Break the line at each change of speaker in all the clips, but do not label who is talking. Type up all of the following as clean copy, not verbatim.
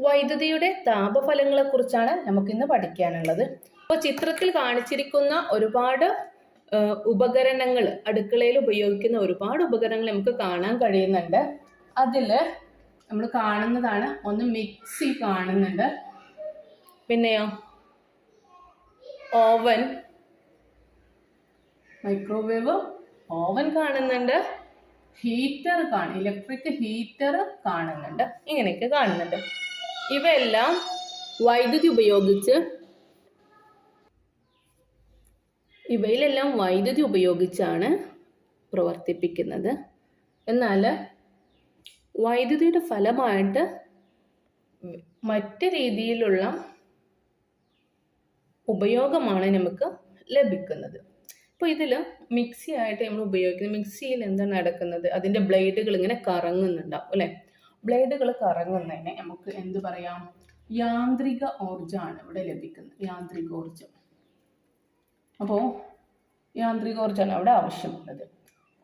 വൈദ്യുതിയുടെ താപഫലങ്ങളെക്കുറിച്ചാണ് നമുക്കിന്ന് പഠിക്കാനുള്ളത്. അപ്പോൾ ചിത്രത്തിൽ കാണിച്ചിരിക്കുന്ന ഒരുപാട് ഉപകരണങ്ങൾ, അടുക്കളയിൽ ഉപയോഗിക്കുന്ന ഒരുപാട് ഉപകരണങ്ങൾ നമുക്ക് കാണാൻ കഴിയുന്നുണ്ട്. അതിൽ നമ്മൾ കാണുന്നതാണ്, ഒന്ന് മിക്സി കാണുന്നുണ്ട്, പിന്നെയോ ഓവൻ, മൈക്രോവേവ് ഓവൻ കാണുന്നുണ്ട്, ഹീറ്റർ ഇലക്ട്രിക് ഹീറ്റർ കാണുന്നുണ്ട്, ഇങ്ങനെയൊക്കെ കാണുന്നുണ്ട്. ഇവയെല്ലാം ഇവയിലെല്ലാം വൈദ്യുതി ഉപയോഗിച്ചാണ് പ്രവർത്തിപ്പിക്കുന്നത്. എന്നാൽ വൈദ്യുതിയുടെ ഫലമായിട്ട് മറ്റ് രീതിയിലുള്ള ഉപയോഗമാണ് നമുക്ക് ലഭിക്കുന്നത്. ഇപ്പോൾ ഇതിൽ മിക്സി ആയിട്ട് നമ്മൾ ഉപയോഗിക്കുന്നത്, മിക്സിയിൽ എന്താണ് നടക്കുന്നത്, അതിൻ്റെ ബ്ലേഡുകൾ ഇങ്ങനെ കറങ്ങുന്നുണ്ടാവും അല്ലേ. ബ്ലേഡുകൾ കറങ്ങുന്നതിനെ നമുക്ക് എന്ത് പറയാം, യാന്ത്രിക ഊർജ്ജമാണ് ഇവിടെ ലഭിക്കുന്നത്, യാന്ത്രികോർജ്ജം. അപ്പോൾ യാന്ത്രികോർജ്ജമാണ് അവിടെ ആവശ്യമുള്ളത്.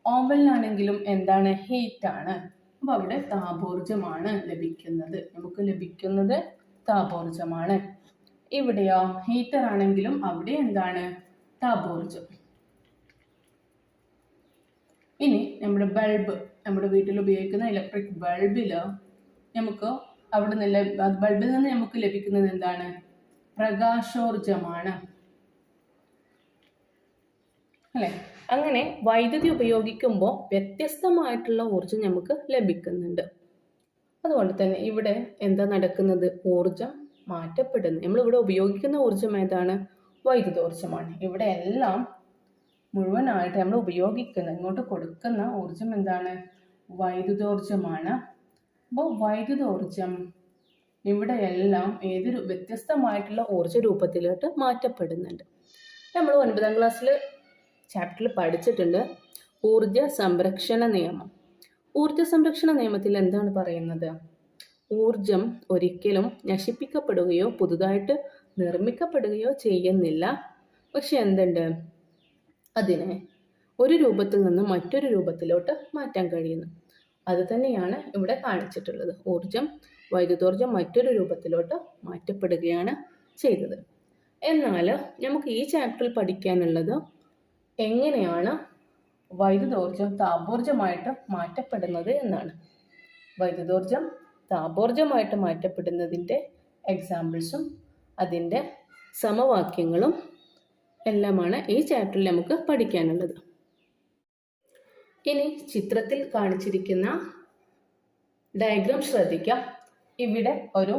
ഓവനിലാണെങ്കിലും എന്താണ്, ഹീറ്റാണ്. അപ്പോൾ അവിടെ താപോർജ്ജമാണ് ലഭിക്കുന്നത്, നമുക്ക് ലഭിക്കുന്നത് താപോർജ്ജമാണ്. ഇവിടെയോ ഹീറ്റർ ആണെങ്കിലും അവിടെ എന്താണ്, താപോർജ്ജം. ഇനി നമ്മുടെ ബൾബ്, നമ്മുടെ വീട്ടിൽ ഉപയോഗിക്കുന്ന ഇലക്ട്രിക് ബൾബിൽ നമുക്ക് ബൾബിൽ നിന്ന് നമുക്ക് ലഭിക്കുന്നത് എന്താണ്, പ്രകാശോർജ്ജമാണ് അല്ലേ. അങ്ങനെ വൈദ്യുതി ഉപയോഗിക്കുമ്പോൾ വ്യത്യസ്തമായിട്ടുള്ള ഊർജ്ജം നമുക്ക് ലഭിക്കുന്നുണ്ട്. അതുകൊണ്ട് തന്നെ ഇവിടെ എന്താ നടക്കുന്നത്, ഊർജ്ജം മാറ്റപ്പെടുന്നു. നമ്മളിവിടെ ഉപയോഗിക്കുന്ന ഊർജ്ജം ഏതാണ്, വൈദ്യുതോർജ്ജമാണ്. ഇവിടെ എല്ലാം മുഴുവനായിട്ട് നമ്മൾ ഉപയോഗിക്കുന്ന, ഇങ്ങോട്ട് കൊടുക്കുന്ന ഊർജ്ജം എന്താണ്, വൈദ്യുതോർജ്ജമാണ്. അപ്പോൾ വൈദ്യുതോർജ്ജം ഇവിടെ എല്ലാം ഏതൊരു വ്യത്യസ്തമായിട്ടുള്ള ഊർജ്ജ രൂപത്തിലോട്ട് മാറ്റപ്പെടുന്നുണ്ട്. നമ്മൾ 9ാം ക്ലാസ്സിൽ ചാപ്റ്ററിൽ പഠിച്ചിട്ടുണ്ട് ഊർജ സംരക്ഷണ നിയമം. ഊർജ സംരക്ഷണ നിയമത്തിൽ എന്താണ് പറയുന്നത്, ഊർജം ഒരിക്കലും നശിപ്പിക്കപ്പെടുകയോ പുതുതായിട്ട് നിർമ്മിക്കപ്പെടുകയോ ചെയ്യുന്നില്ല. പക്ഷെ എന്തുണ്ട്, അതിനെ ഒരു രൂപത്തിൽ നിന്ന് മറ്റൊരു രൂപത്തിലോട്ട് മാറ്റാൻ കഴിയുന്നു. അത് തന്നെയാണ് ഇവിടെ കാണിച്ചിട്ടുള്ളത്. വൈദ്യുതോർജ്ജം മറ്റൊരു രൂപത്തിലോട്ട് മാറ്റപ്പെടുകയാണ് ചെയ്തത്. എന്നാൽ നമുക്ക് ഈ ചാപ്റ്ററിൽ പഠിക്കാനുള്ളത് എങ്ങനെയാണ് വൈദ്യുതോർജ്ജം താപോർജ്ജമായിട്ട് മാറ്റപ്പെടുന്നത് എന്നാണ്. വൈദ്യുതോർജ്ജം താപോർജ്ജമായിട്ട് മാറ്റപ്പെടുന്നതിൻ്റെ എക്സാമ്പിൾസും അതിൻ്റെ സമവാക്യങ്ങളും എല്ലാമാണ് ഈ ചാപ്റ്ററിൽ നമുക്ക് പഠിക്കാനുള്ളത്. ഇനി ചിത്രത്തിൽ കാണിച്ചിരിക്കുന്ന ഡയഗ്രാം ശ്രദ്ധിക്കാം. ഇവിടെ ഒരു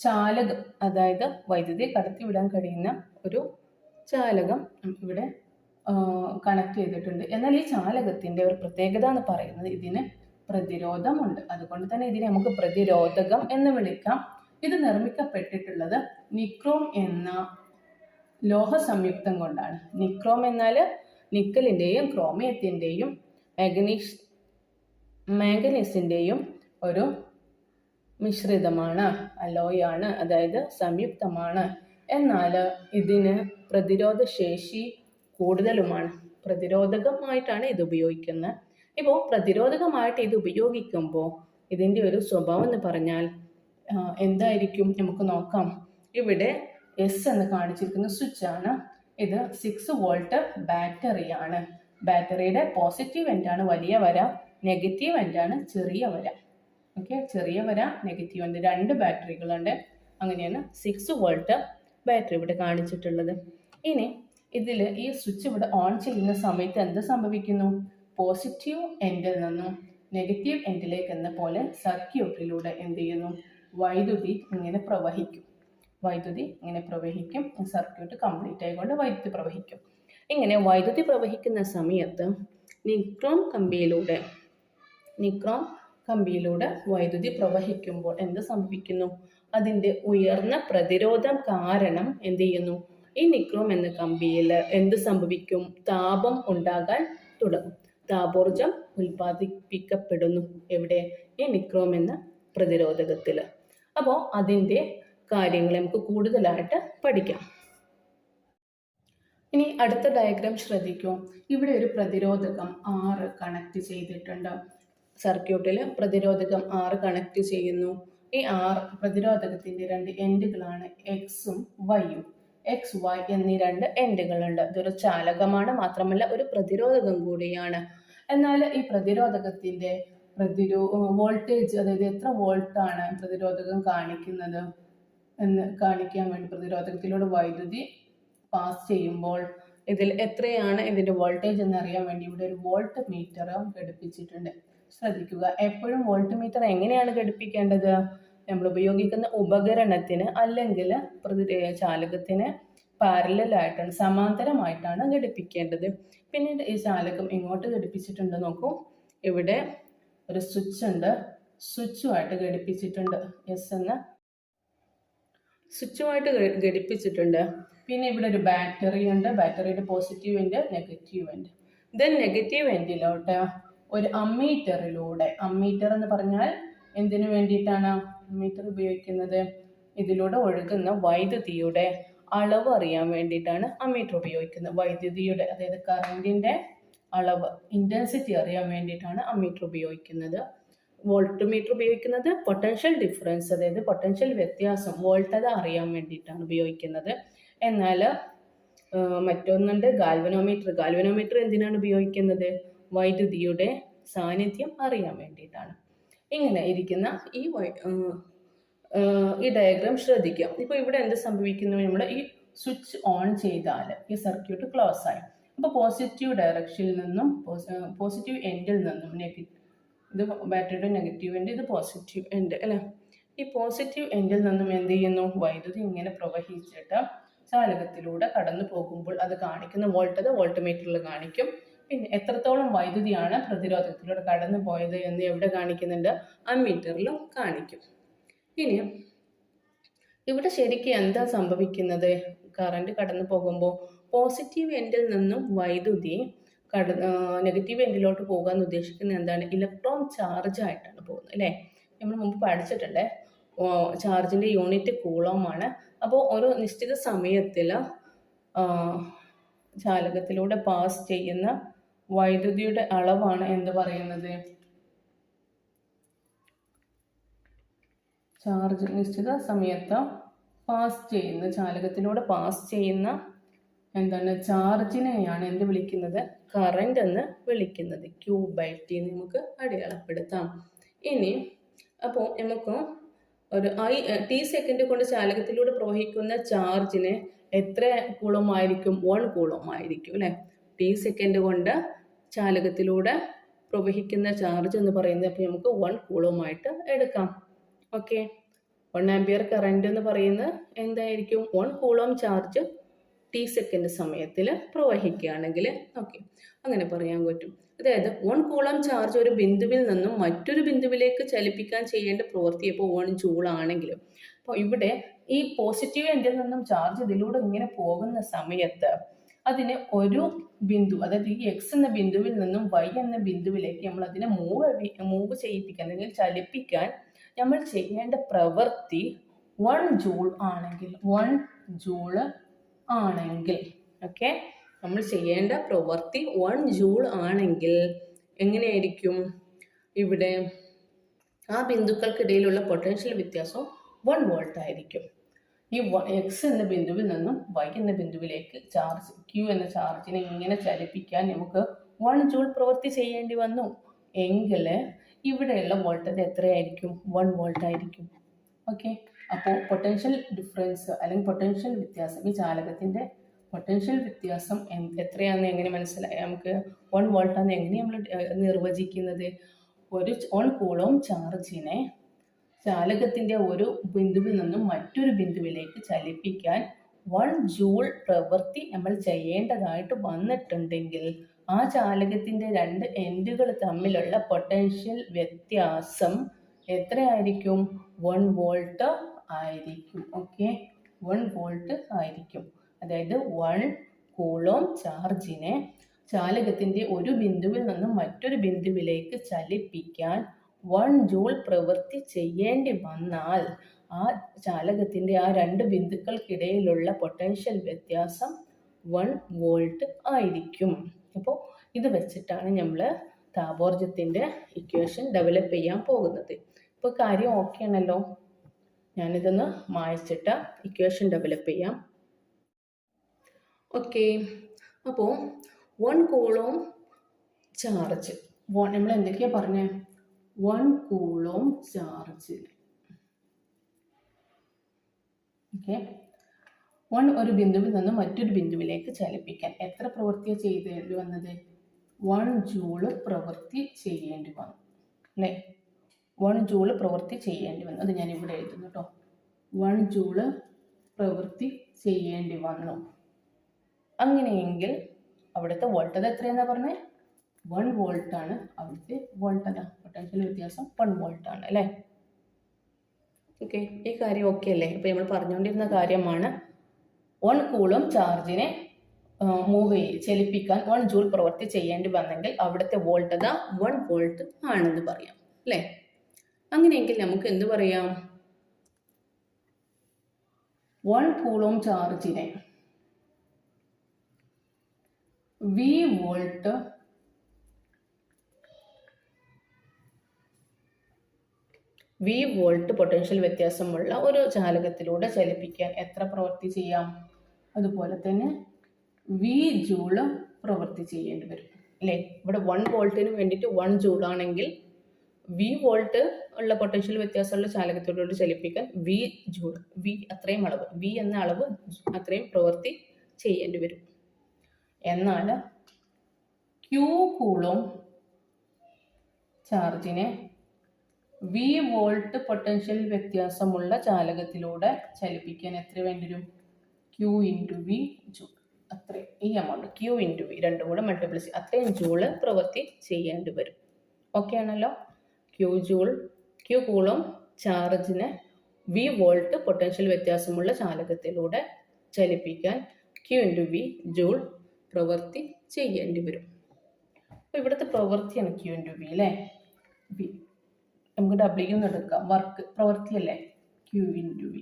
ചാലകം, അതായത് വൈദ്യുതി കടത്തിവിടാൻ കഴിയുന്ന ഒരു ചാലകം ഇവിടെ കണക്ട് ചെയ്തിട്ടുണ്ട്. എന്നാൽ ഈ ചാലകത്തിൻ്റെ ഒരു പ്രത്യേകത എന്ന് പറയുന്നത് ഇതിന് പ്രതിരോധമുണ്ട്. അതുകൊണ്ട് തന്നെ ഇതിനെ നമുക്ക് പ്രതിരോധകം എന്ന് വിളിക്കാം. ഇത് നിർമ്മിക്കപ്പെട്ടിട്ടുള്ളത് നിക്രോം എന്ന ലോഹ സംയുക്തം കൊണ്ടാണ്. നിക്രോം എന്നാൽ നിക്കലിൻ്റെയും ക്രോമിയത്തിൻ്റെയും മാംഗനീസിൻ്റെയും ഒരു മിശ്രിതമാണ്, അലോയാണ്, അതായത് സംയുക്തമാണ്. എന്നാൽ ഇതിന് പ്രതിരോധ ശേഷി കൂടുതലുമാണ്. പ്രതിരോധകമായിട്ടാണ് ഇത് ഉപയോഗിക്കുന്നത്. ഇപ്പോൾ പ്രതിരോധകമായിട്ട് ഇത് ഉപയോഗിക്കുമ്പോൾ ഇതിൻ്റെ ഒരു സ്വഭാവം എന്ന് പറഞ്ഞാൽ എന്തായിരിക്കും, നമുക്ക് നോക്കാം. ഇവിടെ എസ് എന്ന് കാണിച്ചിരിക്കുന്ന സ്വിച്ചാണ്. ഇത് 6 വോൾട്ട് ബാറ്ററിയാണ്. ബാറ്ററിയുടെ പോസിറ്റീവ് എൻഡാണ് വലിയ വര, നെഗറ്റീവ് എൻഡാണ് ചെറിയ വര. ഓക്കെ, ചെറിയ വര, നെഗറ്റീവ് എൻഡ്, 2 ബാറ്ററികളുണ്ട്. അങ്ങനെയാണ് 6 വോൾട്ട് ബാറ്ററി ഇവിടെ കാണിച്ചിട്ടുള്ളത്. ഇനി ഇതിൽ ഈ സ്വിച്ച് ഇവിടെ ഓൺ ചെയ്യുന്ന സമയത്ത് എന്ത് സംഭവിക്കുന്നു, പോസിറ്റീവ് എൻഡിൽ നിന്നും നെഗറ്റീവ് എൻഡിലേക്ക് എന്ന പോലെ സർക്യൂട്ടിലൂടെ എന്ത് ചെയ്യുന്നു, വൈദ്യുതി ഇങ്ങനെ പ്രവഹിക്കും. സർക്യൂട്ട് കംപ്ലീറ്റ് ആയിക്കൊണ്ട് വൈദ്യുതി പ്രവഹിക്കും. ഇങ്ങനെ വൈദ്യുതി പ്രവഹിക്കുന്ന സമയത്ത് നിക്രോം കമ്പിയിലൂടെ വൈദ്യുതി പ്രവഹിക്കുമ്പോൾ എന്ത് സംഭവിക്കുന്നു, അതിൻ്റെ ഉയർന്ന പ്രതിരോധം കാരണം എന്ത് ചെയ്യുന്നു, ഈ നിക്രോം എന്ന കമ്പിയിൽ എന്ത് സംഭവിക്കും, താപം ഉണ്ടാകാൻ തുടങ്ങും. താപോർജ്ജം ഉൽപ്പാദിപ്പിക്കപ്പെടുന്നു. എവിടെ, ഈ നിക്രോം എന്ന പ്രതിരോധകത്തിൽ. അപ്പോൾ അതിൻ്റെ കാര്യങ്ങൾ നമുക്ക് കൂടുതലായിട്ട് പഠിക്കാം. ഇനി അടുത്ത ഡയഗ്രാം ശ്രദ്ധിക്കൂ. ഇവിടെ ഒരു പ്രതിരോധകം 6 കണക്ട് ചെയ്തിട്ടുണ്ട്. സർക്യൂട്ടിൽ പ്രതിരോധകം 6 കണക്ട് ചെയ്യുന്നു. ഈ പ്രതിരോധകത്തിൻ്റെ രണ്ട് എൻഡുകളാണ് എക്സും വൈയും. എക്സ് വൈ എന്നീ രണ്ട് എൻഡുകളുണ്ട്. ഇതൊരു ചാലകമാണ്, മാത്രമല്ല ഒരു പ്രതിരോധകം കൂടിയാണ്. എന്നാൽ ഈ പ്രതിരോധകത്തിൻ്റെ വോൾട്ടേജ്, അതായത് എത്ര വോൾട്ടാണ് പ്രതിരോധകം കാണിക്കുന്നത് എന്ന് കാണിക്കാൻ വേണ്ടി, പ്രതിരോധകത്തിലൂടെ വൈദ്യുതി പാസ് ചെയ്യുമ്പോൾ ഇതിൽ എത്രയാണ് ഇതിൻ്റെ വോൾട്ടേജ് എന്നറിയാൻ വേണ്ടി ഇവിടെ ഒരു വോൾട്ട് മീറ്റർ ഘടിപ്പിച്ചിട്ടുണ്ട്. ശ്രദ്ധിക്കുക, എപ്പോഴും വോൾട്ട് മീറ്റർ എങ്ങനെയാണ് ഘടിപ്പിക്കേണ്ടത്? നമ്മൾ ഉപയോഗിക്കുന്ന ഉപകരണത്തിന് അല്ലെങ്കിൽ ചാലകത്തിന് പാരലായിട്ടാണ്, സമാന്തരമായിട്ടാണ് ഘടിപ്പിക്കേണ്ടത്. പിന്നീട് ഈ ചാലകം ഇങ്ങോട്ട് ഘടിപ്പിച്ചിട്ടുണ്ട്. നോക്കൂ, ഇവിടെ ഒരു സ്വിച്ച് ഉണ്ട്, സ്വിച്ചുമായിട്ട് ഘടിപ്പിച്ചിട്ടുണ്ട്. എസ് എന്ന സ്വിച്ചുമായിട്ട് ഘടിപ്പിച്ചിട്ടുണ്ട്. പിന്നെ ഇവിടെ ഒരു ബാറ്ററി ഉണ്ട്, ബാറ്ററിയുടെ positive end negative end. Then negative എൻഡിലോട്ട് ഒരു അമ്മീറ്ററിലൂടെ, അമ്മീറ്റർ എന്ന് പറഞ്ഞാൽ എന്തിനു വേണ്ടിയിട്ടാണ് അമ്മീറ്റർ ഉപയോഗിക്കുന്നത്? ഇതിലൂടെ ഒഴുകുന്ന വൈദ്യുതിയുടെ അളവ് അറിയാൻ വേണ്ടിയിട്ടാണ് അമ്മീറ്റർ ഉപയോഗിക്കുന്നത്. വൈദ്യുതിയുടെ, അതായത് കറണ്ടിൻ്റെ അളവ്, ഇൻറ്റൻസിറ്റി അറിയാൻ വേണ്ടിയിട്ടാണ് അമ്മീറ്റർ ഉപയോഗിക്കുന്നത്. വോൾട്ട് മീറ്റർ ഉപയോഗിക്കുന്നത് പൊട്ടൻഷ്യൽ ഡിഫറൻസ്, അതായത് പൊട്ടൻഷ്യൽ വ്യത്യാസം, വോൾട്ടത അറിയാൻ വേണ്ടിയിട്ടാണ് ഉപയോഗിക്കുന്നത്. എന്നാൽ മറ്റൊന്നുണ്ട് ഗാൽവനോമീറ്റർ. ഗാൽവനോമീറ്റർ എന്തിനാണ് ഉപയോഗിക്കുന്നത്? വൈദ്യുതിയുടെ സാന്നിധ്യം അറിയാൻ വേണ്ടിയിട്ടാണ്. ഇങ്ങനെ ഇരിക്കുന്ന ഈ ഡയഗ്രാം ശ്രദ്ധിക്കാം. ഇപ്പോൾ ഇവിടെ എന്ത് സംഭവിക്കുന്നു? നമ്മൾ ഈ സ്വിച്ച് ഓൺ ചെയ്താൽ ഈ സർക്യൂട്ട് ക്ലോസ് ആയി. അപ്പോൾ പോസിറ്റീവ് ഡയറക്ഷനിൽ നിന്നും, പോസിറ്റീവ് എൻഡിൽ നിന്നും, ഇത് ബാറ്ററിയുടെ നെഗറ്റീവ് എൻഡ്, ഇത് പോസിറ്റീവ് എൻഡ് അല്ലേ? ഈ പോസിറ്റീവ് എൻഡിൽ നിന്നും എന്ത് ചെയ്യുന്നു? വൈദ്യുതി ഇങ്ങനെ പ്രവഹിച്ചിട്ട് ചാലകത്തിലൂടെ കടന്നു പോകുമ്പോൾ അത് കാണിക്കുന്ന വോൾട്ട് മീറ്ററിൽ കാണിക്കും. പിന്നെ എത്രത്തോളം വൈദ്യുതിയാണ് പ്രതിരോധത്തിലൂടെ കടന്നു പോയത് എന്ന് എവിടെ കാണിക്കുന്നുണ്ട്? അമ്മീറ്ററിലും കാണിക്കും. ഇനി ഇവിടെ ശരിക്കും എന്താ സംഭവിക്കുന്നത്? കറണ്ട് കടന്നു പോകുമ്പോൾ പോസിറ്റീവ് എൻഡിൽ നിന്നും വൈദ്യുതി നെഗറ്റീവ് എൻഡിലോട്ട് പോകാൻ ഉദ്ദേശിക്കുന്നത് എന്താണ്? ഇലക്ട്രോൺ ചാർജ് ആയിട്ടാണ് പോകുന്നത് അല്ലേ? നമ്മൾ മുമ്പ് പഠിച്ചിട്ടുണ്ട്, ചാർജിൻ്റെ യൂണിറ്റ് കൂളോമാണ്. അപ്പോൾ ഒരു നിശ്ചിത സമയത്തിൽ ചാലകത്തിലൂടെ പാസ് ചെയ്യുന്ന വൈദ്യുതിയുടെ അളവാണ് എന്ത് പറയുന്നത്? ചാർജ് നിശ്ചിത സമയത്ത് ചാലകത്തിലൂടെ പാസ് ചെയ്യുന്ന ചാർജിനെയാണ് എന്ത് വിളിക്കുന്നത്? കറണ്ട് എന്ന് വിളിക്കുന്നത്. Q/T നമുക്ക് അടയാളപ്പെടുത്താം. ഇനി അപ്പോൾ നമുക്ക് ഒരു T സെക്കൻഡ് കൊണ്ട് ചാലകത്തിലൂടെ പ്രവഹിക്കുന്ന ചാർജിന് എത്ര കൂളം ആയിരിക്കും? 1 കൂളം ആയിരിക്കും അല്ലേ? T സെക്കൻഡ് കൊണ്ട് ചാലകത്തിലൂടെ പ്രവഹിക്കുന്ന ചാർജ് എന്ന് പറയുന്നത് അപ്പോൾ നമുക്ക് 1 കൂളമായിട്ട് എടുക്കാം. ഓക്കെ, 1 ആംപിയർ കറണ്ട് എന്ന് പറയുന്നത് എന്തായിരിക്കും? 1 കൂളം ചാർജ് T സെക്കൻഡ് സമയത്തിൽ പ്രവഹിക്കുകയാണെങ്കിൽ ഓക്കെ, അങ്ങനെ പറയാൻ പറ്റും. അതായത് 1 കൂളം ചാർജ് ഒരു ബിന്ദുവിൽ നിന്നും മറ്റൊരു ബിന്ദുവിലേക്ക് ചലിപ്പിക്കാൻ ചെയ്യേണ്ട പ്രവൃത്തി ഇപ്പോൾ 1 ജൂൾ ആണെങ്കിലും, അപ്പോൾ ഇവിടെ ഈ പോസിറ്റീവ് എൻഡിൽ നിന്നും ചാർജ് ഇതിലൂടെ ഇങ്ങനെ പോകുന്ന സമയത്ത് അതിന് ഒരു ബിന്ദു, അതായത് ഈ എക്സ് എന്ന ബിന്ദുവിൽ നിന്നും വൈ എന്ന ബിന്ദുവിലേക്ക് നമ്മൾ അതിനെ മൂവ് ചെയ്യിപ്പിക്കാൻ അല്ലെങ്കിൽ ചലിപ്പിക്കാൻ നമ്മൾ ചെയ്യേണ്ട പ്രവൃത്തി 1 ജൂൾ ആണെങ്കിൽ ഓക്കെ, നമ്മൾ ചെയ്യേണ്ട പ്രവൃത്തി 1 ജൂൾ ആണെങ്കിൽ എങ്ങനെയായിരിക്കും? ഇവിടെ ആ ബിന്ദുക്കൾക്കിടയിലുള്ള പൊട്ടൻഷ്യൽ വ്യത്യാസം 1 വോൾട്ട് ആയിരിക്കും. ഈ എക്സ് എന്ന ബിന്ദുവിൽ നിന്നും വൈ എന്ന ബിന്ദുവിലേക്ക് ചാർജ് Q എന്ന ചാർജിനെ ഇങ്ങനെ ചലിപ്പിക്കാൻ നമുക്ക് 1 ജൂൾ പ്രവൃത്തി ചെയ്യേണ്ടി വന്നു എങ്കിൽ ഇവിടെയുള്ള വോൾട്ടേജ് എത്രയായിരിക്കും? 1 വോൾട്ട് ആയിരിക്കും. ഓക്കെ, അപ്പോൾ പൊട്ടൻഷ്യൽ ഡിഫറൻസ് അല്ലെങ്കിൽ പൊട്ടൻഷ്യൽ വ്യത്യാസം, ഈ ചാലകത്തിൻ്റെ പൊട്ടൻഷ്യൽ വ്യത്യാസം എത്രയാണെന്ന് എങ്ങനെ മനസ്സിലായി? നമുക്ക് 1 വോൾട്ടാന്ന് എങ്ങനെ നമ്മൾ നിർവചിക്കുന്നത്? ഒരു 1 കൂളോം ചാർജിനെ ചാലകത്തിൻ്റെ ഒരു ബിന്ദുവിൽ നിന്നും മറ്റൊരു ബിന്ദുവിലേക്ക് ചലിപ്പിക്കാൻ 1 ജൂൾ പ്രവൃത്തി നമ്മൾ ചെയ്യേണ്ടതായിട്ട് വന്നിട്ടുണ്ടെങ്കിൽ ആ ചാലകത്തിൻ്റെ 2 എൻഡുകൾ തമ്മിലുള്ള പൊട്ടൻഷ്യൽ വ്യത്യാസം എത്രയായിരിക്കും? 1 വോൾട്ട് ആയിരിക്കും. ഓക്കെ, 1 വോൾട്ട് ആയിരിക്കും. അതായത് 1 കൂളോം ചാർജിനെ ചാലകത്തിൻ്റെ ഒരു ബിന്ദുവിൽ നിന്നും മറ്റൊരു ബിന്ദുവിലേക്ക് ചലിപ്പിക്കാൻ 1 ജൂൾ പ്രവൃത്തി ചെയ്യേണ്ടി വന്നാൽ ആ ചാലകത്തിൻ്റെ ആ 2 ബിന്ദുക്കൾക്കിടയിലുള്ള പൊട്ടൻഷ്യൽ വ്യത്യാസം 1 വോൾട്ട് ആയിരിക്കും. അപ്പോൾ ഇത് വെച്ചിട്ടാണ് നമ്മൾ താപോർജ്ജത്തിൻ്റെ ഇക്വേഷൻ ഡെവലപ്പ് ചെയ്യാൻ പോകുന്നത്. ഇപ്പോൾ കാര്യം ഓക്കെ ആണല്ലോ. ഞാനിതൊന്ന് മായ്ച്ചിട്ട് ഇക്വേഷൻ ഡെവലപ്പ് ചെയ്യാം. ഓക്കെ, അപ്പോൾ 1 കൂളോം ചാർജ്, നമ്മൾ എന്തൊക്കെയാണ് പറഞ്ഞത്? 1 കൂളോം ചാർജ്. ഓക്കെ, 1 ഒരു ബിന്ദുവിൽ നിന്ന് മറ്റൊരു ബിന്ദുവിലേക്ക് ചലിപ്പിക്കാൻ എത്ര പ്രവൃത്തി ചെയ്യേണ്ടി വന്നത്? 1 ജൂള് പ്രവൃത്തി ചെയ്യേണ്ടി വന്നു അല്ലേ? 1 ജൂള് പ്രവൃത്തി ചെയ്യേണ്ടി വന്നു. അത് ഞാൻ ഇവിടെ എഴുതുന്നു കേട്ടോ. 1 ജൂള് പ്രവൃത്തി ചെയ്യേണ്ടി വന്നു. അങ്ങനെയെങ്കിൽ അവിടുത്തെ വോൾട്ടത എത്രയാണെന്നാ പറഞ്ഞത്? 1 വോൾട്ടാണ് അവിടുത്തെ വോൾട്ടത. പൊട്ടൻഷ്യൽ വ്യത്യാസം 1 വോൾട്ടാണ് അല്ലേ? ഓക്കെ, ഈ കാര്യം ഓക്കെ അല്ലേ? ഇപ്പോൾ നമ്മൾ പറഞ്ഞുകൊണ്ടിരുന്ന കാര്യമാണ് 1 കൂളോം ചാർജിനെ ചലിപ്പിക്കാൻ 1 ജൂൾ പ്രവൃത്തി ചെയ്യേണ്ടി വന്നെങ്കിൽ അവിടുത്തെ വോൾട്ടത 1 വോൾട്ട് ആണെന്ന് പറയാം അല്ലേ? അങ്ങനെയെങ്കിൽ നമുക്ക് എന്ത് പറയാം? 1 കൂളോം ചാർജിനെ V വോൾട്ട് പൊട്ടൻഷ്യൽ വ്യത്യാസമുള്ള ഒരു ചാലകത്തിലൂടെ ചലിപ്പിക്കാൻ എത്ര പ്രവൃത്തി ചെയ്യാം? അതുപോലെ തന്നെ V ജൂള് പ്രവൃത്തി ചെയ്യേണ്ടി വരും അല്ലേ? ഇവിടെ 1 വോൾട്ടിന് വേണ്ടിയിട്ട് 1 ജൂൾ ആണെങ്കിൽ V വോൾട്ട് ഉള്ള പൊട്ടൻഷ്യൽ വ്യത്യാസമുള്ള ചാലകത്തിലൂടെ ചലിപ്പിക്കാൻ V ജൂൾ, V അത്രയും അളവ്, V എന്ന അളവ് അത്രയും പ്രവൃത്തി ചെയ്യേണ്ടി വരും. എന്നാൽ Q കൂളോം ചാർജിനെ V വോൾട്ട് പൊട്ടൻഷ്യൽ വ്യത്യാസമുള്ള ചാലകത്തിലൂടെ ചലിപ്പിക്കാൻ എത്ര വേണ്ടി വരും? Q × V joule. അത്രയും ഈ എമൗണ്ട് Q × V രണ്ടും കൂടെ മൾട്ടിപ്ലൈ ചെയ്യും, അത്രയും ജൂള് പ്രവൃത്തി ചെയ്യേണ്ടി വരും. ഓക്കെ ആണല്ലോ? Q കൂളോം ചാർജിനെ V വോൾട്ട് പൊട്ടൻഷ്യൽ വ്യത്യാസമുള്ള ചാലകത്തിലൂടെ ചലിപ്പിക്കാൻ Q × V ജൂൾ പ്രവൃത്തി ചെയ്യേണ്ടി വരും. അപ്പോൾ ഇവിടുത്തെ പ്രവൃത്തിയാണ് Q × V അല്ലേ? V നമുക്ക് W എന്ന് എടുക്കാം, വർക്ക് പ്രവൃത്തിയല്ലേ? Q × V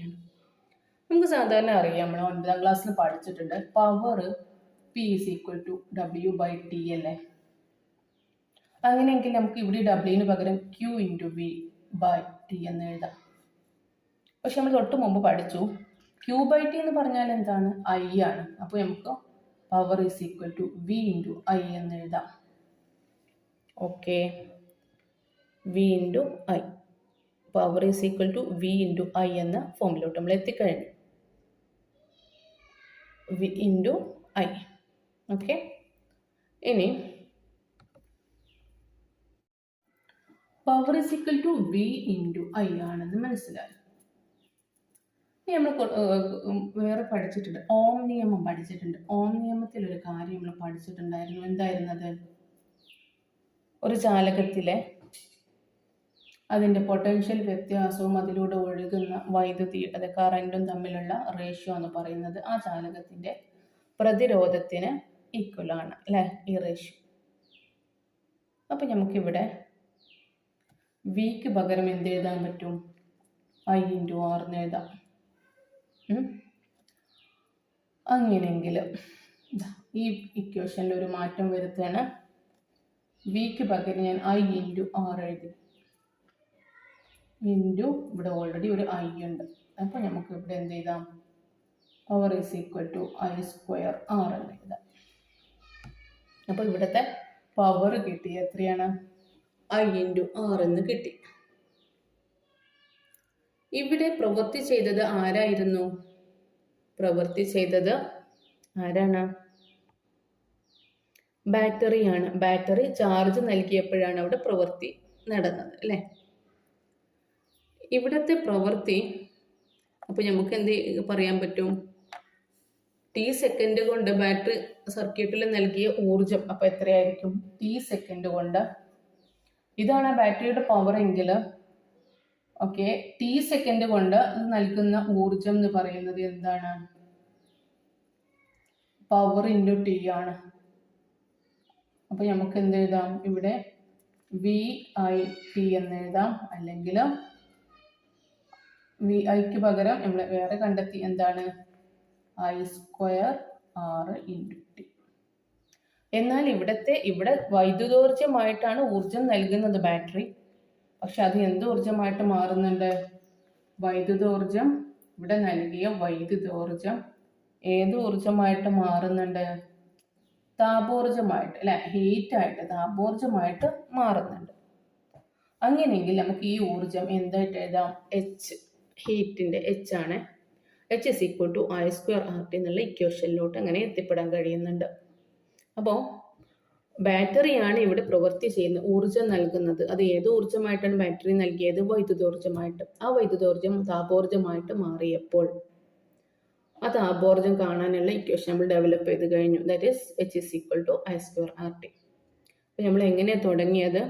ആണ്. നമുക്ക് സാധാരണ അറിയാം, നമ്മൾ 9ാം ക്ലാസ്സിൽ പഠിച്ചിട്ടുണ്ട്, പവർ P = W/T അല്ലേ? അങ്ങനെയെങ്കിൽ നമുക്ക് ഇവിടെ Wന് പകരം Q × V/T എന്ന് എഴുതാം. പക്ഷെ നമ്മൾ തൊട്ട് മുമ്പ് പഠിച്ചു Q/T എന്ന് പറഞ്ഞാൽ എന്താണ്? I ആണ്. അപ്പോൾ നമുക്ക് പവർ = V × I എന്ന് എഴുതാം. Okay, V × I, power = V × I എന്ന ഫോമിലോട്ട് നമ്മൾ എത്തിക്കഴിഞ്ഞു. V × I. ഓക്കെ, ഇനി പവർ = V × I ആണെന്ന് മനസ്സിലായി. നമ്മൾ വേറെ പഠിച്ചിട്ടുണ്ട്, ഓം നിയമം പഠിച്ചിട്ടുണ്ട്. ഓം നിയമത്തിൽ ഒരു കാര്യം നമ്മൾ പഠിച്ചിട്ടുണ്ടായിരുന്നു. എന്തായിരുന്നത്? ഒരു ചാലകത്തിലെ അതിൻ്റെ പൊട്ടൻഷ്യൽ വ്യത്യാസവും അതിലൂടെ ഒഴുകുന്ന വൈദ്യുതി, അത് കറൻറ്റും തമ്മിലുള്ള റേഷ്യോ എന്ന് പറയുന്നത് ആ ചാലകത്തിൻ്റെ പ്രതിരോധത്തിന് ഈക്വലാണ് അല്ലേ? ഈ റേഷ്യോ. അപ്പം നമുക്കിവിടെ വിക്ക് പകരം എന്ത് എഴുതാൻ പറ്റും? I × R എന്ന് എഴുതാം. അങ്ങനെയെങ്കിൽ ഈ ഇക്വേഷനിൽ ഒരു മാറ്റം വരുത്തുകയാണ്. വിക്ക് പകരം ഞാൻ I × R എഴുതി. ഇവിടെ ഓൾറെഡി ഒരു I ഉണ്ട്. അപ്പോൾ നമുക്ക് ഇവിടെ എന്ത് ചെയ്താം? പവർ = I² R എന്ന് എഴുതാം. അപ്പോൾ ഇവിടുത്തെ പവർ കിട്ടി, എത്രയാണ്? I × R എന്ന് കിട്ടി. ഇവിടെ പ്രവൃത്തി ചെയ്തത് ആരായിരുന്നു? പ്രവൃത്തി ചെയ്തത് ആരാണ്? ബാറ്ററിയാണ്. ബാറ്ററി ചാർജ് നൽകിയപ്പോഴാണ് അവിടെ പ്രവൃത്തി നടന്നത് അല്ലേ? ഇവിടുത്തെ പ്രവൃത്തി, അപ്പോൾ നമുക്ക് എന്ത് പറയാൻ പറ്റും? T സെക്കൻഡ് കൊണ്ട് ബാറ്ററി സർക്യൂട്ടിൽ നൽകിയ ഊർജം അപ്പോൾ എത്രയായിരിക്കും? T സെക്കൻഡ് കൊണ്ട്. ഇതാണ് ബാറ്ററിയുടെ പവർ എങ്കിൽ ഓക്കെ, T സെക്കൻഡ് കൊണ്ട് നൽകുന്ന ഊർജം എന്ന് പറയുന്നത് എന്താണ്? പവർ × T ആണ്. അപ്പോൾ നമുക്ക് എന്ത് എഴുതാം? ഇവിടെ VIT എന്ന് എഴുതാം. അല്ലെങ്കിൽ VIക്ക് പകരം നമ്മൾ വേറെ കണ്ടെത്തി, എന്താണ്? I² R × T. എന്നാൽ ഇവിടെ വൈദ്യുതോർജ്ജമായിട്ടാണ് ഊർജം നൽകുന്നത് ബാറ്ററി. പക്ഷെ അത് എന്ത് ഊർജമായിട്ട് മാറുന്നുണ്ട്? വൈദ്യുതോർജം. ഇവിടെ നൽകിയ വൈദ്യുതോർജം ഏത് ഊർജമായിട്ട് മാറുന്നുണ്ട്? താപോർജമായിട്ട്, അല്ലെ? ഹീറ്റായിട്ട് താപോർജമായിട്ട് മാറുന്നുണ്ട്. അങ്ങനെയെങ്കിൽ നമുക്ക് ഈ ഊർജം എന്തായിട്ട് എഴുതാം? എച്ച്, ഹീറ്റിന്റെ എച്ച് ആണ്. H is equal to I²RT എന്നുള്ള ഇക്വേഷനിലോട്ട് അങ്ങനെ എത്തിപ്പെടാൻ കഴിയുന്നുണ്ട്. അപ്പോൾ ബാറ്ററിയാണ് ഇവിടെ പ്രവൃത്തി ചെയ്യുന്ന ഊർജം നൽകുന്നത്. അത് ഏത് ഊർജമായിട്ടാണ് ബാറ്ററി നൽകിയത്? വൈദ്യുതോർജമായിട്ട്. ആ വൈദ്യുതോർജം താപോർജമായിട്ട് മാറിയപ്പോൾ ആ താപോർജം കാണാനുള്ള ഇക്വേഷൻ നമ്മൾ ഡെവലപ്പ് ചെയ്ത് കഴിഞ്ഞു. That is H is equal to I²RT. അപ്പോൾ നമ്മൾ എങ്ങനെയാണ് തുടങ്ങിയത്?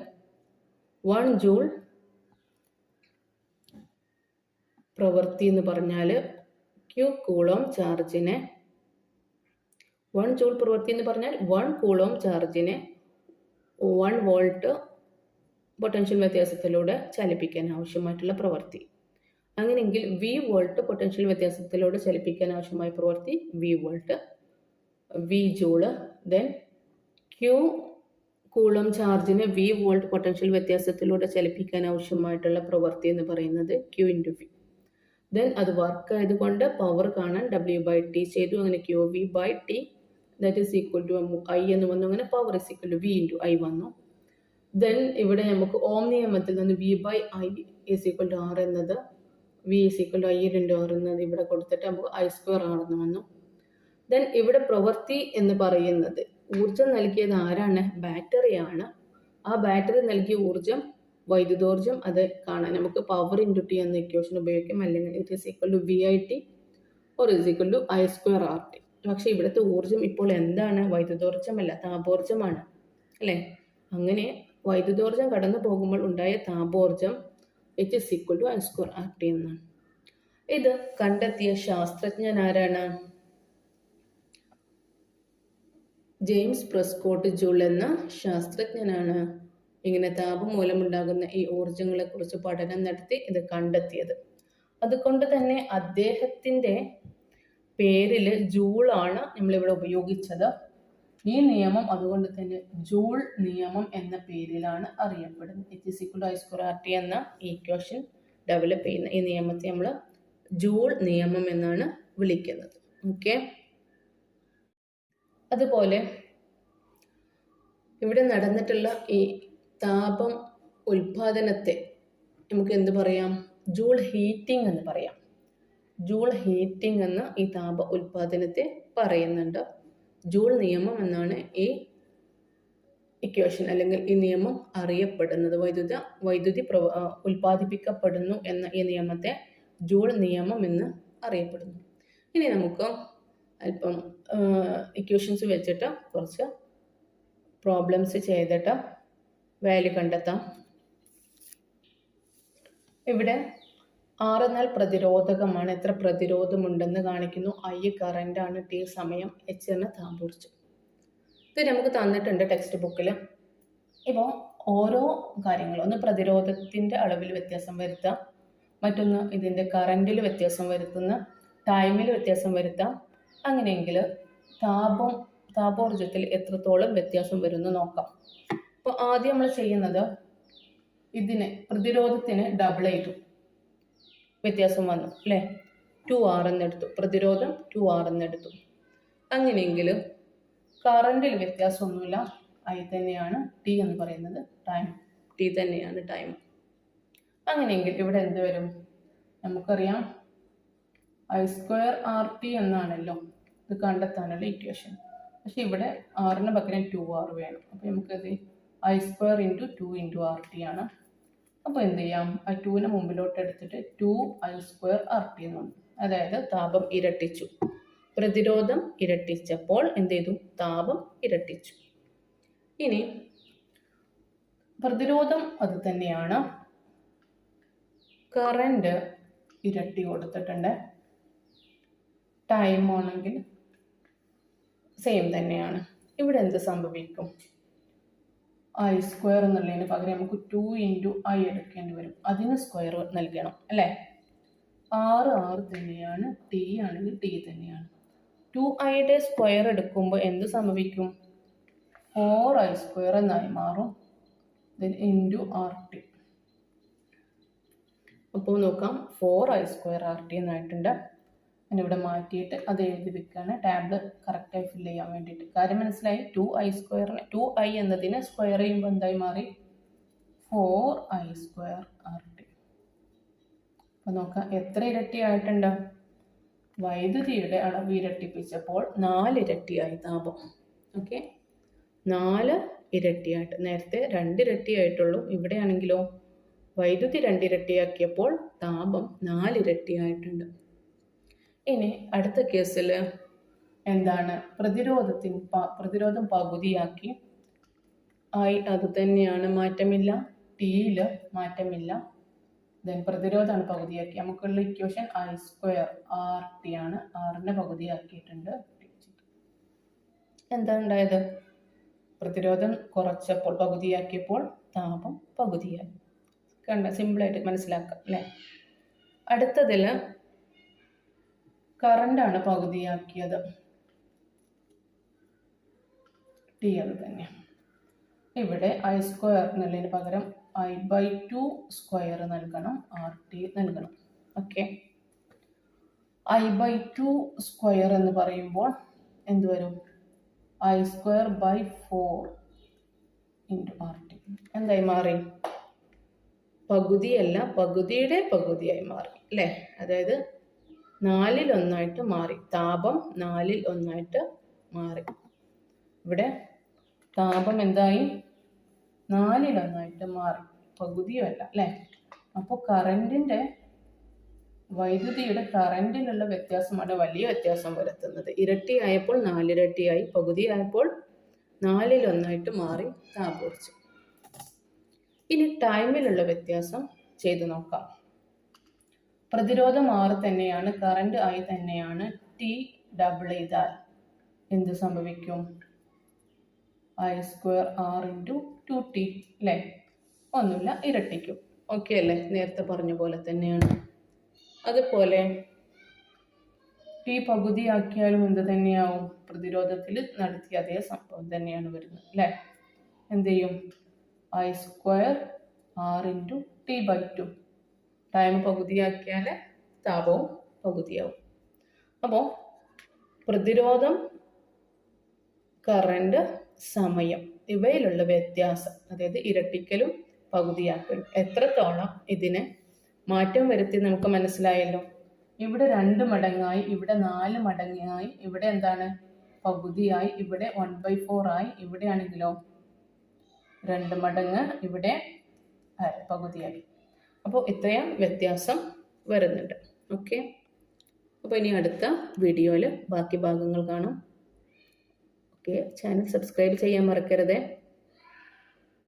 1 ജൂൾ പ്രവൃത്തി എന്ന് പറഞ്ഞാൽ Q കൂളോം ചാർജിനെ 1 ജൂൾ പ്രവൃത്തി എന്ന് പറഞ്ഞാൽ 1 കൂളോം ചാർജിനെ 1 വോൾട്ട് പൊട്ടൻഷ്യൽ വ്യത്യാസത്തിലൂടെ ചലിപ്പിക്കാൻ ആവശ്യമായിട്ടുള്ള പ്രവൃത്തി. അങ്ങനെയെങ്കിൽ V വോൾട്ട് പൊട്ടൻഷ്യൽ വ്യത്യാസത്തിലൂടെ ചലിപ്പിക്കാൻ ആവശ്യമായ പ്രവൃത്തി V volt, V joule. Then Q coulomb ചാർജിനെ V വോൾട്ട് പൊട്ടൻഷ്യൽ വ്യത്യാസത്തിലൂടെ ചലിപ്പിക്കാൻ ആവശ്യമായിട്ടുള്ള പ്രവൃത്തി എന്ന് പറയുന്നത് Q × V. ദെൻ അത് വർക്ക് ആയതുകൊണ്ട് പവർ കാണാൻ W/T ചെയ്തു. അങ്ങനെ QV/T that is equal to I എന്ന് വന്നു. അങ്ങനെ power is equal to V × I വന്നു. ദെൻ ഇവിടെ നമുക്ക് ഓം നിയമത്തിൽ നിന്ന് V/I is equal to R എന്നത് V is equal to I × R എന്നത് ഇവിടെ കൊടുത്തിട്ട് നമുക്ക് I²R എന്ന് വന്നു. ദെൻ ഇവിടെ പ്രവൃത്തി എന്ന് പറയുന്നത് ഊർജം നൽകിയത് ആരാണ്? ബാറ്ററിയാണ്. ആ ബാറ്ററി നൽകിയ ഊർജം വൈദ്യുതോർജം. അത് കാണാൻ നമുക്ക് പവർ × T എന്ന ഇക്വേഷൻ ഉപയോഗിക്കാം. അല്ലെങ്കിൽ it is equal to VIT or is equal to I²RT. പക്ഷെ ഇവിടുത്തെ ഊർജം ഇപ്പോൾ എന്താണ്? വൈദ്യുതോർജമല്ല, താപോർജമാണ്, അല്ലേ? അങ്ങനെ വൈദ്യുതോർജം കടന്നു പോകുമ്പോൾ ഉണ്ടായ താപോർജം it is equal to I²RT എന്നാണ്. ഇത് കണ്ടെത്തിയ ശാസ്ത്രജ്ഞൻ ആരാണ്? ജെയിംസ് പ്രെസ്കോട്ട് ജൂൾ എന്ന ശാസ്ത്രജ്ഞനാണ് ഇങ്ങനെ താപം മൂലമുണ്ടാകുന്ന ഈ ഊർജങ്ങളെ കുറിച്ച് പഠനം നടത്തി ഇത് കണ്ടെത്തിയത്. അതുകൊണ്ട് തന്നെ അദ്ദേഹത്തിൻ്റെ പേരിൽ ജൂളാണ് നമ്മളിവിടെ ഉപയോഗിച്ചത്. ഈ നിയമം അതുകൊണ്ട് തന്നെ ജൂൾ നിയമം എന്ന പേരിലാണ് അറിയപ്പെടുന്നത്. It is equal to I²RT എന്ന ഇക്വേഷൻ ഡെവലപ്പ് ചെയ്യുന്ന ഈ നിയമത്തെ നമ്മൾ ജൂൾ നിയമം എന്നാണ് വിളിക്കുന്നത്. ഓക്കെ. അതുപോലെ ഇവിടെ നടന്നിട്ടുള്ള ഈ താപം ഉൽപാദനത്തെ നമുക്ക് എന്ത് പറയാം? ജൂൾ ഹീറ്റിംഗ് എന്ന് പറയാം. ജൂൾ ഹീറ്റിംഗ് എന്ന് ഈ താപ ഉൽപാദനത്തെ പറയുന്നുണ്ട്. ജൂൾ നിയമം എന്നാണ് ഈ ഇക്വേഷൻ അല്ലെങ്കിൽ ഈ നിയമം അറിയപ്പെടുന്നത്. വൈദ്യുതി ഉൽപ്പാദിപ്പിക്കപ്പെടുന്നു എന്ന ഈ നിയമത്തെ ജൂൾ നിയമം എന്ന് അറിയപ്പെടുന്നു. ഇനി നമുക്ക് അല്പം ഇക്വേഷൻസ് വെച്ചിട്ട് കുറച്ച് പ്രോബ്ലംസ് ചെയ്തിട്ട് വാല്യൂ കണ്ടെത്താം. ഇവിടെ R എന്നാൽ പ്രതിരോധകമാണ്. എത്ര പ്രതിരോധമുണ്ടെന്ന് കാണിക്കുന്നു. I കറൻ്റാണ്, T സമയം, H എന്ന താപോർജം. ഇത് നമുക്ക് തന്നിട്ടുണ്ട് ടെക്സ്റ്റ് ബുക്കിൽ. ഇപ്പോൾ ഓരോ കാര്യങ്ങളും, ഒന്ന് പ്രതിരോധത്തിൻ്റെ അളവിൽ വ്യത്യാസം വരുത്താം, മറ്റൊന്ന് ഇതിൻ്റെ കറൻറ്റിൽ വ്യത്യാസം വരുത്തുന്ന, ടൈമിൽ വ്യത്യാസം വരുത്താം. അങ്ങനെയെങ്കിൽ താപോർജത്തിൽ എത്രത്തോളം വ്യത്യാസം വരുമെന്ന് നോക്കാം. അപ്പോൾ ആദ്യം നമ്മൾ ചെയ്യുന്നത് ഇതിന് പ്രതിരോധത്തിന് ഡബിൾ ചെയ്തു, വ്യത്യാസം വന്നു, അല്ലേ? 2R എന്നെടുത്തു, പ്രതിരോധം 2R എന്നെടുത്തു. അങ്ങനെയെങ്കിൽ കറണ്ടിൽ വ്യത്യാസമൊന്നുമില്ല, I തന്നെയാണ്. T എന്ന് പറയുന്നത് ടൈം, T തന്നെയാണ് ടൈം. അങ്ങനെയെങ്കിൽ ഇവിടെ എന്ത് വരും? നമുക്കറിയാം I²RT എന്നാണല്ലോ ഇത് കണ്ടെത്താനുള്ള ഇക്വേഷൻ. പക്ഷെ ഇവിടെ R പകരം 2R വേണം. അപ്പോൾ നമുക്കത് I² × 2 × RT ആണ്. അപ്പോൾ എന്ത് ചെയ്യാം? ആ 2നെ മുമ്പിലോട്ട് എടുത്തിട്ട് 2I²RT എന്ന് വന്നു. അതായത് താപം ഇരട്ടിച്ചു. പ്രതിരോധം ഇരട്ടിച്ചപ്പോൾ എന്ത് ചെയ്തു? താപം ഇരട്ടിച്ചു. ഇനി പ്രതിരോധം അത് തന്നെയാണ്, കറണ്ട് ഇരട്ടി കൊടുത്തിട്ടുണ്ട്. ടൈം ആണെങ്കിൽ സെയിം തന്നെയാണ്. ഇവിടെ എന്ത് സംഭവിക്കും? I² എന്നുള്ളതിന് പകരം നമുക്ക് 2 × I എടുക്കേണ്ടി വരും. അതിന് സ്ക്വയർ നൽകണം, അല്ലേ? R തന്നെയാണ്, T ആണെങ്കിൽ T തന്നെയാണ്. 2I സ്ക്വയർ എടുക്കുമ്പോൾ എന്ത് സംഭവിക്കും? 4I² എന്നായി മാറും. then into RT. അപ്പോൾ നോക്കാം 4i² RT എന്നായിട്ടുണ്ട്. ഞാനിവിടെ മാറ്റിയിട്ട് അത് എഴുതി വെക്കുകയാണ്, ടാബിൾ കറക്റ്റായി ഫില്ല് ചെയ്യാൻ വേണ്ടിയിട്ട്. കാര്യം മനസ്സിലായി, 2i² 2i എന്നതിനെ സ്ക്വയർ ചെയ്യുമ്പോൾ എന്തായി മാറി? 4i² RT. അപ്പോൾ നോക്കാം എത്ര ഇരട്ടിയായിട്ടുണ്ട്? വൈദ്യുതിയുടെ അളവ് ഇരട്ടിപ്പിച്ചപ്പോൾ 4 ഇരട്ടിയായി താപം. ഓക്കെ, 4 ഇരട്ടിയായിട്ട്. നേരത്തെ 2 ഇരട്ടിയായിട്ടുള്ളൂ. ഇവിടെയാണെങ്കിലോ വൈദ്യുതി 2 ഇരട്ടിയാക്കിയപ്പോൾ താപം 4 ഇരട്ടിയായിട്ടുണ്ട്. ഇനി അടുത്ത കേസിൽ എന്താണ്? പ്രതിരോധം പകുതിയാക്കി. അത് തന്നെയാണ്, മാറ്റമില്ല. ടിയിൽ മാറ്റമില്ല. ദെൻ പ്രതിരോധമാണ് പകുതിയാക്കി. നമുക്കുള്ള ഇക്വേഷൻ i² RT ആണ്. ആറിനെ പകുതിയാക്കിയിട്ടുണ്ട്. എന്താ ഉണ്ടായത്? പ്രതിരോധം കുറച്ചപ്പോൾ, പകുതിയാക്കിയപ്പോൾ താപം പകുതിയായി. കണ്ട, സിമ്പിളായിട്ട് മനസ്സിലാക്കാം അല്ലേ? അടുത്തതിൽ കറണ്ടാണ് പകുതിയാക്കിയത്. ടി അത് തന്നെ. ഇവിടെ i² എന്നുള്ളതിന് പകരം i/2² നൽകണം, RT നൽകണം. ഓക്കെ, i/2² എന്ന് പറയുമ്പോൾ എന്ത് വരും? i²/4 × RT. എന്തായി മാറി? പകുതിയല്ല, പകുതിയുടെ പകുതിയായി മാറി അല്ലേ? അതായത് 1/4 മാറി. താപം 1/4 മാറി. ഇവിടെ താപം എന്തായി? 4/1 മാറി, പകുതിയല്ല അല്ലേ? അപ്പോൾ വൈദ്യുതിയുടെ കറണ്ടിലുള്ള വ്യത്യാസമാണ് വലിയ വ്യത്യാസം വരുത്തുന്നത്. ഇരട്ടിയായപ്പോൾ 4 ഇരട്ടിയായി, പകുതിയായപ്പോൾ 4/1 മാറി താപോർജ്ജം. ഇനി ടൈമിലുള്ള വ്യത്യാസം ചെയ്തു നോക്കാം. പ്രതിരോധം R തന്നെയാണ്, കറണ്ട് I തന്നെയാണ്. T ഡബിൾ ചെയ്താൽ എന്ത് സംഭവിക്കും? i² R × 2T അല്ലേ? ഒന്നുമില്ല, ഇരട്ടിക്കും. ഓക്കെ അല്ലേ? നേരത്തെ പറഞ്ഞ പോലെ തന്നെയാണ്. അതുപോലെ T പകുതിയാക്കിയാലും എന്ത് തന്നെയാവും? പ്രതിരോധത്തിൽ നടത്തിയ അതേ സംഭവം തന്നെയാണ് വരുന്നത് അല്ലേ? എന്ത് ചെയ്യും? i² R × T/2. ടൈം പകുതിയാക്കിയാൽ താപവും പകുതിയാവും. അപ്പോൾ പ്രതിരോധം, കറണ്ട്, സമയം ഇവയിലുള്ള വ്യത്യാസം, അതായത് ഇരട്ടിക്കലും പകുതിയാക്കലും, എത്രത്തോളം ഇതിനെ മാറ്റം വരുത്തി നമുക്ക് മനസ്സിലായല്ലോ. ഇവിടെ 2 മടങ്ങായി, ഇവിടെ 4 മടങ്ങായി, ഇവിടെ എന്താണ്? പകുതിയായി, ഇവിടെ 1/4 ആയി, ഇവിടെയാണെങ്കിലോ 2 മടങ്ങ്, ഇവിടെ പകുതിയായി. അപ്പോൾ ഇത്രയും വ്യത്യാസം വരുന്നുണ്ട്. ഓക്കെ, അപ്പോൾ ഇനി അടുത്ത വീഡിയോയിൽ ബാക്കി ഭാഗങ്ങൾ കാണാം. ഓക്കെ, ചാനൽ സബ്സ്ക്രൈബ് ചെയ്യാൻ മറക്കരുത്.